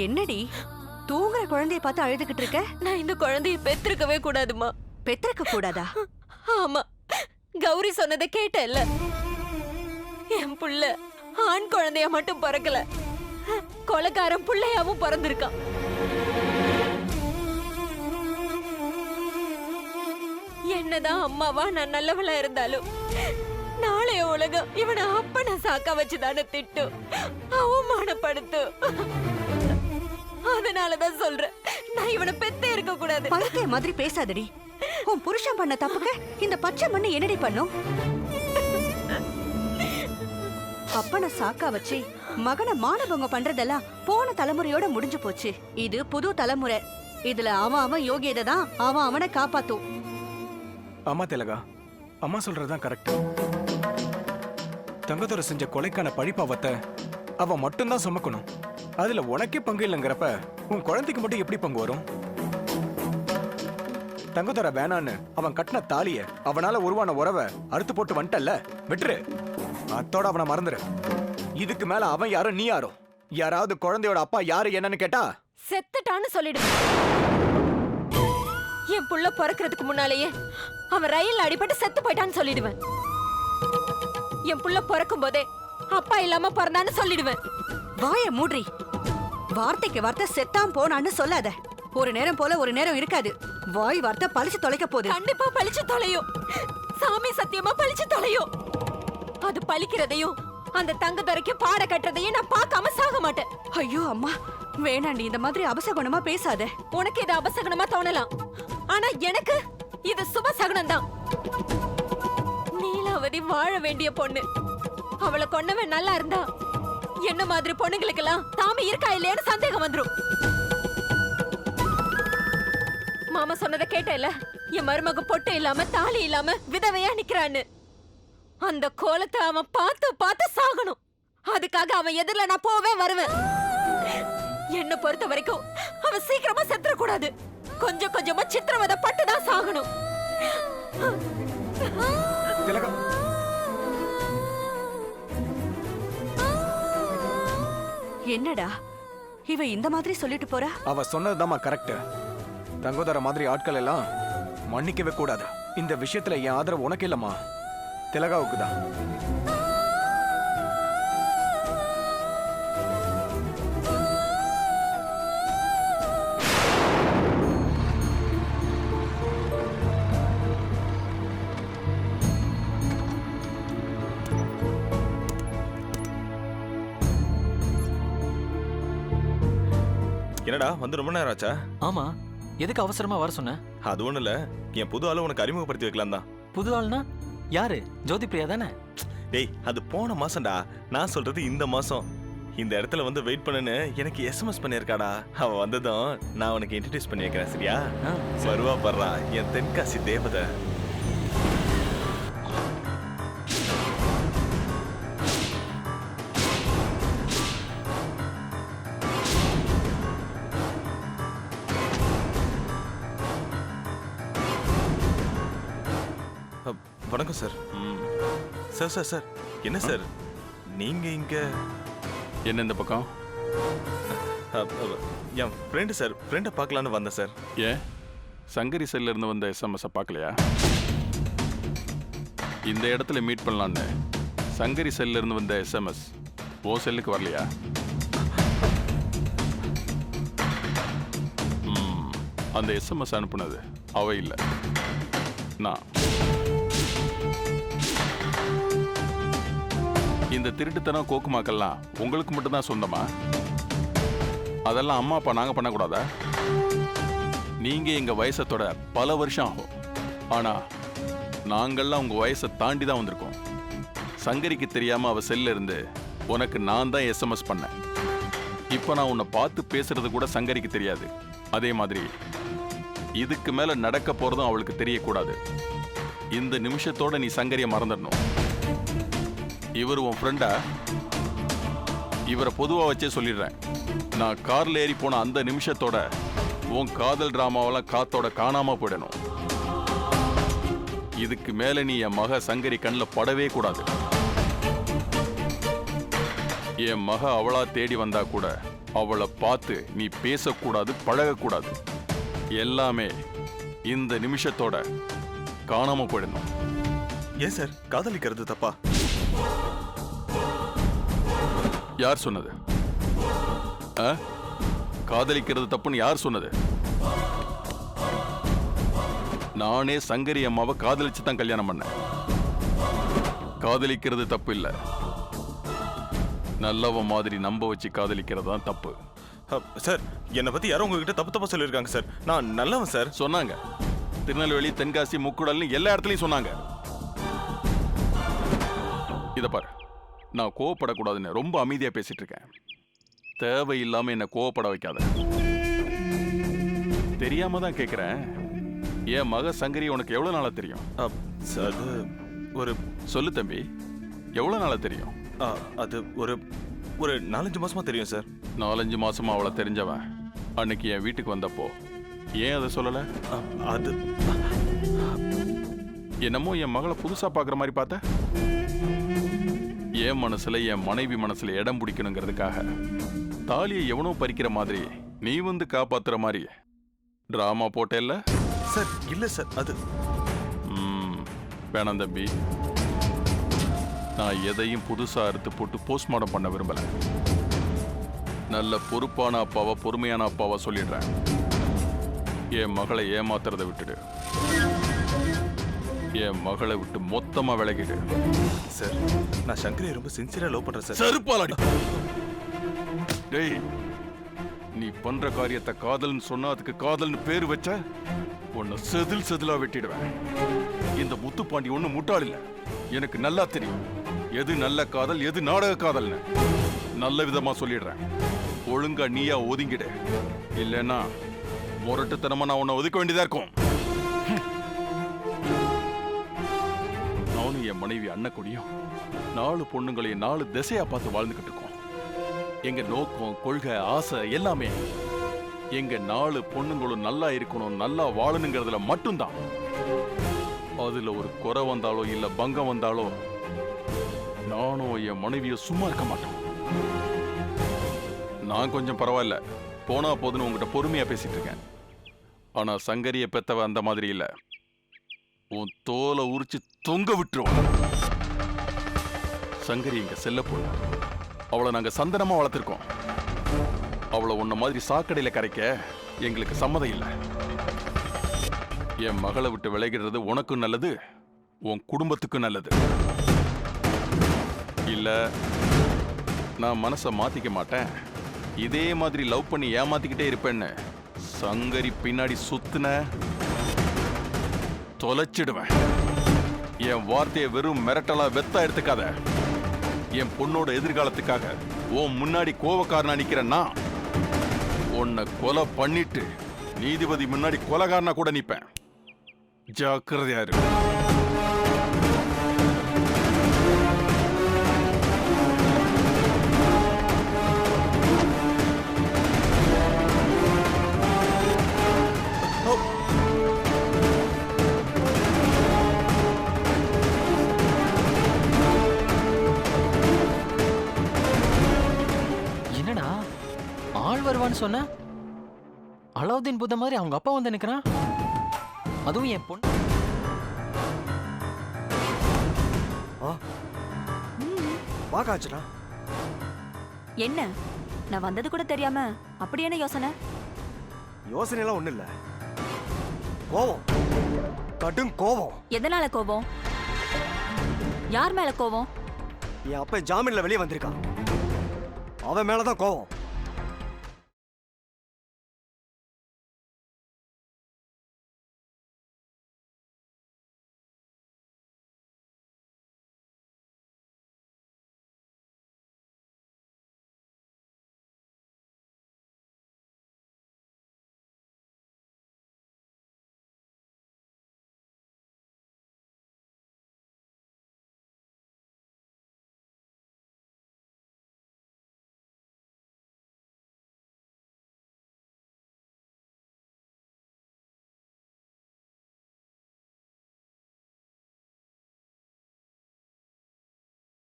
என்னடி தூங்குற குழந்தைய பார்த்து அழுதுகிட்டு இருக்க? நான் இந்த குழந்தைய பெத்திருக்கவே கூடாதுமா. பெத்திருக்க கூடாதா? ஆமா, கௌரி சொன்னதை கேட்டல்ல. என் புள்ள ஆண் குழந்தையா மட்டும் பிறக்கல, கொலைக்காரன் புள்ளையாவும் பிறந்திருக்கான். என்னதான் அம்மாவா நான் நல்லவளா இருந்தாலும் நாளைய உலகம் இவனை அப்பனை சாக்கா வச்சுதானே திட்டும், அவமானப்படுத்தும். அதனாலதான் சொல்றேன், நான் இவனை பெத்தே இருக்க கூடாது. பைத்திய மாதிரி பேசாதடி. உன் புருஷன் பண்ண தப்புக்கு இந்த பச்சை மண்ணு என்னடி பண்ணும்? அப்பனை சாக்கா வச்சு மகனை மானபங்கம் பண்றதெல்லாம் போன தலைமுறையோட முடிஞ்சு போச்சு. இது புது தலைமுறை. இதுல அவன் யோகியதை தான் அவனை காப்பாத்தும். அம்மா திலகா, அம்மா சொல்றதுதான் கரெக்ட். தங்கத்தோட செஞ்ச கொலைக்கான பழிப்பாவத்தை அவன் மட்டும்தான் சுமக்கணும். அதுல உனக்கே பங்கு இல்லைங்கிறப்ப உன் குழந்தைக்கு மட்டும் எப்படி பங்கு வரும்? தங்கத்தோட வேணான்னு அவன் கட்டின தாலிய, அவனால உருவான உறவை அறுத்து போட்டு வந்துட்டல்ல, விட்டுரு. அத்தோட அவனை மறந்துரு. இதுக்கு மேல அவன் யாரோ நீ யாரோ. யாராவது குழந்தையோட அப்பா யாரு என்னன்னு கேட்டா செத்துட்டான்னு சொல்லிடு. என் புள்ள பிறக்கிறதுக்கு முன்னாலேயே அவன் ரயில் அடிபட்டு செத்து போயிட்டான்னு சொல்லிடுவேன். என் புள்ள பிறக்கும் போதே அப்பா இல்லாம பிறந்தான்னு சொல்லிடுவேன். வாய மூட்ரி. வார்த்தைக்கு வார்த்தை செத்தாம் போனான்னு சொல்லாத. ஒரு நேரம் போல ஒரு நேரம் இருக்காது. வாய் வார்த்தை பழிச்சு தொலைக்க போகுது. கண்டிப்பா பழிச்சு தொலையும். சாமி சத்தியமா பழிச்சு தொலையும். அது பழிக்கிறதையும் அந்த தங்க துறைக்கு பாட கட்டுறதையும் நான் பார்க்காம சாக மாட்டேன். ஐயோ அம்மா, வேணாண்டி. இந்த மாதிரி அபசகுணமா பேசாத. உனக்கு இது அபசகுணமா தோணலாம், ஆனா எனக்கு இது சுபசகுணம் தான். நீலாவதி வாழ வேண்டிய பொண்ணு. அவளை கொன்னவன் நல்லா இருந்தா என்ன மாதிரி பொண்ணுங்களுக்கெல்லாம் தாமி இருக்கா இல்லையான்னு சந்தேகம் வந்துரும். மாமா சொன்னதை கேட்டேல, என் மருமக பொட்டு இல்லாம தாலி இல்லாம விதவையா நிக்கிறான்னு. அந்த கோலத்தை அவன் பார்த்து பார்த்து சாகணும். அதுக்காக அவன் எதிரில நான் போவே வருவேன். என்ன பொறுத்த வரைக்கும் அவன் சீக்கிரமா செத்துற கூடாது. கொஞ்சம் கொஞ்சமா சித்திரவதை பட்டுதான் சாகணும். திலகா, என்னடா இவ இந்த மாதிரி சொல்லிட்டு போறா? அவ சொன்னதுதாம்மா கரெக்ட். தங்கோதர மாதிரி ஆட்கள் எல்லாம் மன்னிக்கவே கூடாது. இந்த விஷயத்துல என் ஆதரவு உனக்கு இல்லம்மா, திலகாவுக்கு தான். என்னடா வந்து ரொம்ப நேரம் ஆச்சா? ஆமா, எதுக்கு அவசரமா வர சொன்ன? அது ஒண்ணு இல்ல, என் புது ஆளு உனக்கு அறிமுகப்படுத்தி வைக்கலாம் தான். புது ஆள்னா யாரு? ஜோதி பிரியா தானே? டேய், அது போன மாசம்டா. நான் சொல்றது இந்த மாசம். இந்த இடத்துல வந்து வெயிட் பண்ணுன்னு எனக்கு எஸ்எம்எஸ் பண்ணியிருக்காடா. அவ வந்ததும் நான் உனக்கு இன்ட்ரடியூஸ் பண்ணி வைக்கிறேன், சரியா? வருவா பர்றா என் தென்காசி தேவதை. வணக்கம் சார். சார் சார் சார் என்ன சார் நீங்க இங்க? என்ன இந்த பக்கம்? என் ஃப்ரெண்டு சார், ஃப்ரெண்டை பார்க்கலான்னு வந்தேன் சார். ஏன் சங்கரி செல்ல இருந்து வந்த எஸ்எம்எஸ் பார்க்கலையா? இந்த இடத்துல மீட் பண்ணலான்னு சங்கரி செல்ல இருந்து வந்த எஸ்எம்எஸ் ஓ செல்லுக்கு வரலையா? அந்த எஸ்எம்எஸ் அனுப்புனது அவ இல்லை, நான். இந்த திருட்டுத்தனம் கோக்குமாக்கெல்லாம் உங்களுக்கு மட்டும்தான் சொந்தமா? அதெல்லாம் அம்மா அப்பா நாங்க பண்ணக்கூடாதா? நீங்க எங்க வயசத்தோட பல வருஷம் ஆகும். ஆனா நாங்கள்லாம் உங்க வயசை தாண்டி தான் வந்திருக்கோம். சங்கரிக்கு தெரியாம அவ செல்ல இருந்து உனக்கு நான் தான் எஸ்எம்எஸ் பண்ணேன். இப்ப நான் உன்னை பார்த்து பேசுறது கூட சங்கரிக்கு தெரியாது. அதே மாதிரி இதுக்கு மேல நடக்க போறதும் அவளுக்கு தெரியக்கூடாது. இந்த நிமிஷத்தோட நீ சங்கரிய மறந்துடணும். இவர் உன் ஃப்ரெண்டா? இவரை பொதுவா வச்சே சொல்லிடுறேன். நான் கார்ல ஏறி போன அந்த நிமிஷத்தோட உன் காதல் டிராமாவெல்லாம் காத்தோட காணாம போயிடணும். இதுக்கு மேல நீ என் மக சங்கரி கண்ணில் படவே கூடாது. என் மக அவளா தேடி வந்தா கூட அவளை பார்த்து நீ பேசக்கூடாது, பழகக்கூடாது. எல்லாமே இந்த நிமிஷத்தோட காணாம போயிடணும். ஏன் சார் காதலிக்கிறது தப்பா? யார் சொன்னது? காதலிக்கிறது தப்புன்னு யார் சொன்னது? நானே சங்கரி அம்மாவை காதலிச்சு தான் கல்யாணம் பண்ணேன். காதலிக்கிறது தப்பு இல்ல, நல்லவ மாதிரி நம்ப வச்சு காதலிக்கிறது தான் தப்பு. சார் என்னை பத்தி யாரும் உங்ககிட்ட தப்பு தப்பா சொல்லியிருக்காங்க சார். நான் நல்லவன் சார். சொன்னாங்க. திருநெல்வேலி, தென்காசி, முக்குடல்னு எல்லா இடத்துலயும் சொன்னாங்க. இத பாரு, நான் கோவப்படக்கூடாதுன்னு ரொம்ப அமைதியா பேசிட்டு இருக்கேன். தேவையில்லாம என்ன கோவப்பட வைக்காத. தெரியாம தான் கேக்குறேன். என் மக சங்கரி உனக்கு எவ்வளவு நாளா தெரியும்? அது ஒரு சொல்லு தம்பி, எவ்வளவு நாளா தெரியும்? அது ஒரு 4-5 மாசமா தெரியும் சார். 4-5 மாசமா அவளை தெரிஞ்சவன் அன்னைக்கு என் வீட்டுக்கு வந்தப்போ ஏன் அதை சொல்லல? அது என்னமோ என் மகளை புதுசா பாக்குற மாதிரி பார்த்த. என் மனசுல, என் மனைவி மனசுல இடம் பிடிக்கணுங்கிறதுக்காக தாலியை எவனோ பறிக்கிற மாதிரி நீ வந்து காப்பாத்துற மாதிரி டிராமா போட்டேல்ல? சார் இல்ல சார், அது வேணாம் தம்பி. நான் எதையும் புதுசா அறுத்து போட்டு போஸ்ட்மார்ட்டம் பண்ண விரும்பல. நல்ல பொறுப்பான அப்பாவா, பொறுமையான அப்பாவா சொல்லிடுறேன். என் மகளை ஏமாத்துறதை விட்டுடு. என் மகளை விட்டு மொத்தமா விலகிடு. சார் நான் சங்கரியை ரொம்ப சின்சியரா லவ் பண்றேன் சார். செருப்பாலடி. டேய், நீ பண்ற காரியத்தை காதல்னு சொன்னா அதுக்கு காதல்னு பேரு வச்ச உன்னை செதில் செதிலா வெட்டிடுவேன். இந்த முத்துப்பாண்டி ஒண்ணு முட்டாள் இல்ல. எனக்கு நல்லா தெரியும் எது நல்ல காதல், எது நாடக காதல்னு. நல்ல விதமா சொல்லிடுறேன். ஒழுங்கா நீயா ஒதுங்கிடு. இல்லைன்னா முரட்டுத்தனமா நான் உன்னை ஒதுக்க வேண்டியதா இருக்கும். நானும் என் மனைவி அன்னக்குடியும் 4 பொண்ணுங்களையும் 4 திசையா பார்த்து வாழ்ந்துகிட்டு இருக்கோம். எங்க நோக்கம், கொள்கை, ஆசை எல்லாமே எங்க 4 பொண்ணுங்களும் நல்லா இருக்கணும், நல்லா வாழணுங்கிறதுல மட்டும்தான். அதுல ஒரு குறை வந்தாலோ இல்ல பங்கம் வந்தாலோ நானும் என் மனைவிய சும்மா இருக்க மாட்டோம். நான் கொஞ்சம் பரவாயில்ல, போனா போதுன்னு உங்ககிட்ட பொறுமையா பேசிட்டு இருக்கேன். ஆனா சங்கரிய பெத்தவ அந்த மாதிரி இல்ல. உன் தோலை உரிச்சு தொங்க விட்டுருவான். சங்கரி எங்க செல்ல போல. அவளை நாங்க சந்தனமா வளர்த்திருக்கோம். அவளை உன்ன மாதிரி சாக்கடையில கரைக்க எங்களுக்கு சம்மதம் இல்லை. என் மகளை விட்டு விலகிடுறது உனக்கும் நல்லது, உன் குடும்பத்துக்கும் நல்லது. இல்ல நான் மனசை மாத்திக்க மாட்டேன், இதே மாதிரி லவ் பண்ணி ஏமாத்திக்கிட்டே இருப்பேன்னு சங்கரி பின்னாடி சுத்துன தொலைச்சிடுவேன். என் வார்த்தையை வெறும் மிரட்டலா வெத்தா எடுத்துக்காத. என் பொண்ணோட எதிர்காலத்துக்காக உன் முன்னாடி கோவக்காரனா நிக்கிறேன்னா உன்னை கொலை பண்ணிட்டு நீதிபதி முன்னாடி கொலைகாரனா கூட நிப்பேன். ஜாக்கிரதையா இரு. என்னடா ஆள் வருவான்னு சொன்ன, அலாவுதீன் புத்த மாதிரி அவங்க அப்பா வந்து நிக்கிறான். அதுவும் என் பொண்ணு. வாக்காச்சுடா. என்ன நான் வந்தது கூட தெரியாம அப்படி என்ன யோசனை? யோசனை எல்லாம் ஒண்ணு இல்ல, கோவம், கடும் கோவம். எதனால கோபம்? யார் மேல கோபம்? என் அப்பா ஜாமீன்ல வெளியே வந்திருக்கான், அவன் மேலதான் கோவம்.